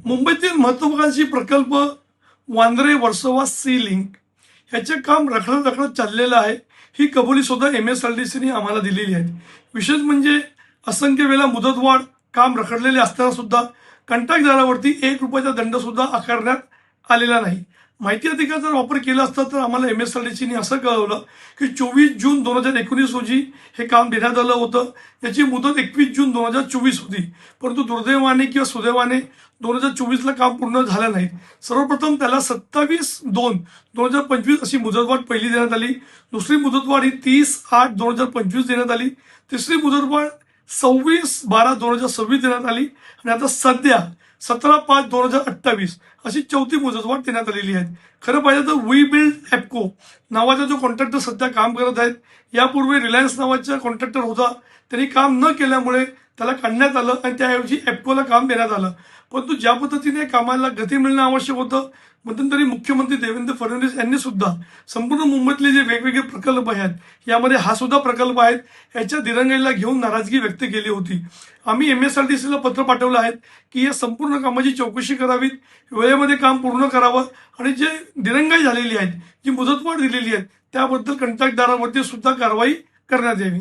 मुंबईतील महत्वाकांक्षी प्रकल्प वांद्रे वर्सोवा सी लिंक ह्याचे काम रखडत चाललेलं आहे. ही कबुली सुद्धा MSRDCने आम्हाला दिलेली आहे. विशेष म्हणजे असंख्य वेळा मुदतवाढ काम रखडलेले असताना सुद्धा कंत्राटदारावरती ₹1 दंड सुद्धा आकारण्यात आलेला नाही. माहिती अधिकाराचा वापर केला असता तर आम्हाला MSRDCने असं कळवलं की 24 जून 2019 रोजी हे काम देण्यात आलं होतं. याची मुदत 21 जून 2024 होती, परंतु दुर्दैवाने किंवा सुदैवाने 2024ला काम पूर्ण झालं नाही. सर्वप्रथम त्याला 27/2/2025 अशी मुदतवाढ पहिली देण्यात आली. दुसरी मुदतवाढ ही 30/8/2025 देण्यात आली. तिसरी मुदतवाढ 26/12/2026 देण्यात आली आणि आता सध्या 17/5/2028 अशी चौथी मुदतवाढ देण्यात आलेली आहे. खरं पाहिजे तर वी बिल्ड एप्को नावाचा जो कॉन्ट्रॅक्टर सध्या काम करत आहेत, यापूर्वी रिलायन्स नावाचा कॉन्ट्रॅक्टर होता, त्यांनी काम न केल्यामुळे त्याला काढण्यात आलं आणि त्याऐवजी एप्कोला काम देण्यात आलं. परंतु ज्या पद्धतीने कामाला गती मिळणं आवश्यक होतं, मध्यंतरी मुख्यमंत्री देवेंद्र फडणवीस यांनी सुद्धा संपूर्ण मुंबईतले जे वेगवेगळे प्रकल्प आहेत, यामध्ये हा सुद्धा प्रकल्प आहे, याच्या दिरंगाईला घेऊन नाराजगी व्यक्त केली होती. आम्ही MSRDCला पत्र पाठवलं आहे की या संपूर्ण कामाची चौकशी करावी, वेळेमध्ये काम पूर्ण करावं आणि जे दिरंगाई झालेली आहे, जी मुदतवाढ दिलेली आहे, त्याबद्दल कंत्राटदारावरती सुद्धा कारवाई करण्यात यावी.